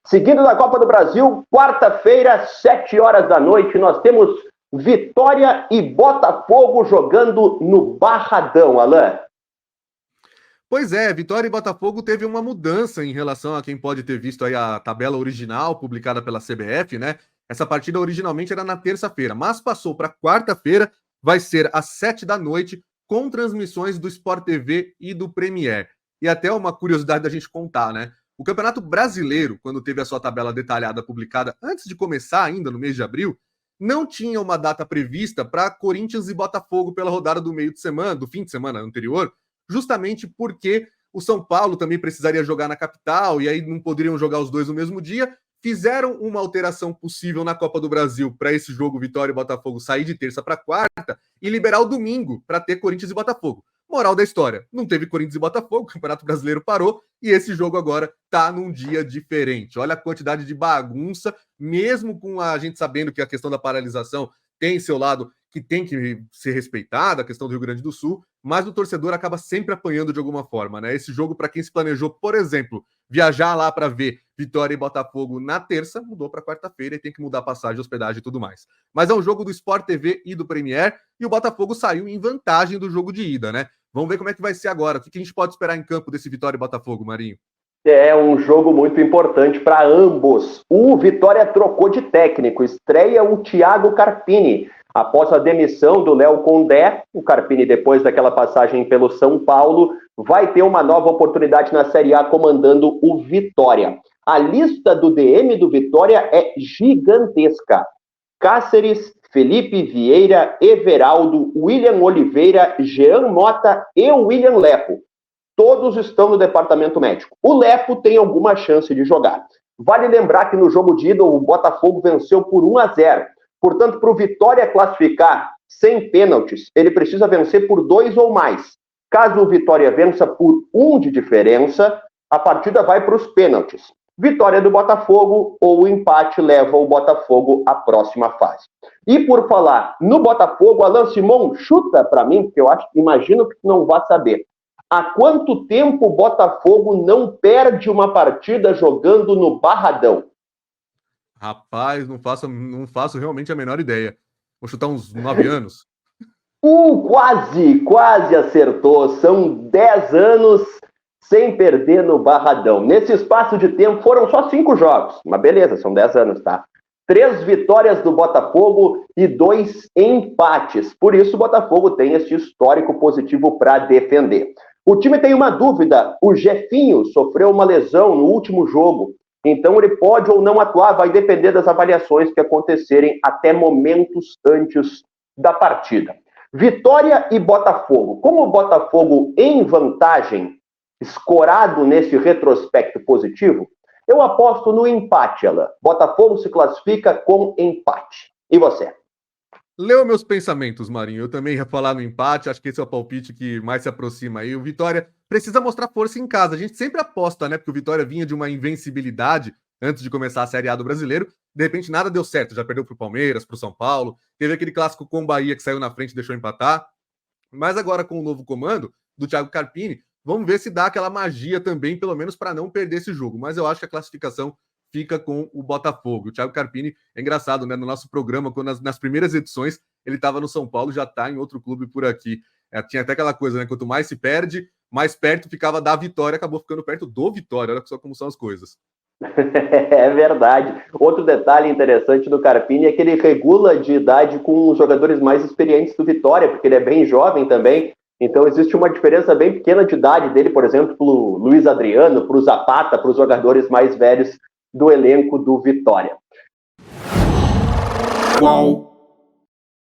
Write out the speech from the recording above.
Seguindo na Copa do Brasil, quarta-feira, 7 horas da noite, nós temos Vitória e Botafogo jogando no Barradão, Alan. Pois é, Vitória e Botafogo teve uma mudança em relação a quem pode ter visto aí a tabela original publicada pela CBF, né? Essa partida originalmente era na terça-feira, mas passou para quarta-feira, vai ser às 7 da noite, com transmissões do Sport TV e do Premier. E até uma curiosidade da gente contar, né? O Campeonato Brasileiro, quando teve a sua tabela detalhada publicada antes de começar ainda no mês de abril, não tinha uma data prevista para Corinthians e Botafogo pela rodada do meio de semana, do fim de semana anterior, justamente porque o São Paulo também precisaria jogar na capital e aí não poderiam jogar os dois no mesmo dia. Fizeram uma alteração possível na Copa do Brasil para esse jogo Vitória e Botafogo sair de terça para quarta e liberar o domingo para ter Corinthians e Botafogo. Moral da história, não teve Corinthians e Botafogo, o Campeonato Brasileiro parou e esse jogo agora tá num dia diferente. Olha a quantidade de bagunça, mesmo com a gente sabendo que a questão da paralisação tem seu lado que tem que ser respeitada, a questão do Rio Grande do Sul, mas o torcedor acaba sempre apanhando de alguma forma, né? Esse jogo, para quem se planejou, por exemplo, viajar lá para ver Vitória e Botafogo na terça, mudou para quarta-feira e tem que mudar a passagem, hospedagem e tudo mais. Mas é um jogo do Sport TV e do Premier e o Botafogo saiu em vantagem do jogo de ida, né? Vamos ver como é que vai ser agora. O que a gente pode esperar em campo desse Vitória e Botafogo, Marinho? É um jogo muito importante para ambos. O Vitória trocou de técnico, estreia o Thiago Carpini. Após a demissão do Léo Condé, o Carpini, depois daquela passagem pelo São Paulo, vai ter uma nova oportunidade na Série A comandando o Vitória. A lista do DM do Vitória é gigantesca. Cáceres, Felipe Vieira, Everaldo, William Oliveira, Jean Mota e William Lepo. Todos estão no departamento médico. O Lepo tem alguma chance de jogar. Vale lembrar que no jogo de ida o Botafogo venceu por 1-0. Portanto, para o Vitória classificar sem pênaltis, ele precisa vencer por 2 ou mais. Caso o Vitória vença por 1 de diferença, a partida vai para os pênaltis. Vitória do Botafogo ou o empate leva o Botafogo à próxima fase. E por falar no Botafogo, Alan Simon, chuta para mim, porque imagino que tu não vai saber. Há quanto tempo o Botafogo não perde uma partida jogando no Barradão? Rapaz, não faço realmente a menor ideia. Vou chutar uns 9 anos. Quase acertou. São 10 anos sem perder no Barradão. Nesse espaço de tempo foram só 5 jogos. Mas beleza, são 10 anos, tá? 3 vitórias do Botafogo e 2 empates. Por isso o Botafogo tem este histórico positivo para defender. O time tem uma dúvida. O Jefinho sofreu uma lesão no último jogo. Então ele pode ou não atuar, vai depender das avaliações que acontecerem até momentos antes da partida. Vitória e Botafogo. Como o Botafogo em vantagem, escorado nesse retrospecto positivo, eu aposto no empate, Alan. Botafogo se classifica com empate. E você? Leu meus pensamentos, Marinho. Eu também ia falar no empate, acho que esse é o palpite que mais se aproxima aí. O Vitória precisa mostrar força em casa. A gente sempre aposta, né? Porque o Vitória vinha de uma invencibilidade antes de começar a Série A do Brasileiro. De repente nada deu certo. Já perdeu pro Palmeiras, pro São Paulo. Teve aquele clássico com o Bahia que saiu na frente e deixou empatar. Mas agora com o novo comando do Thiago Carpini, vamos ver se dá aquela magia também, pelo menos para não perder esse jogo. Mas eu acho que a classificação fica com o Botafogo. O Thiago Carpini é engraçado, né? No nosso programa, quando nas primeiras edições, ele estava no São Paulo, já está em outro clube por aqui. Tinha até aquela coisa, né? Quanto mais se perde, mais perto ficava da vitória, acabou ficando perto do Vitória. Olha só como são as coisas. É verdade. Outro detalhe interessante do Carpini é que ele regula de idade com os jogadores mais experientes do Vitória, porque ele é bem jovem também. Então existe uma diferença bem pequena de idade dele, por exemplo, para o Luiz Adriano, para o Zapata, para os jogadores mais velhos do elenco do Vitória. Qual?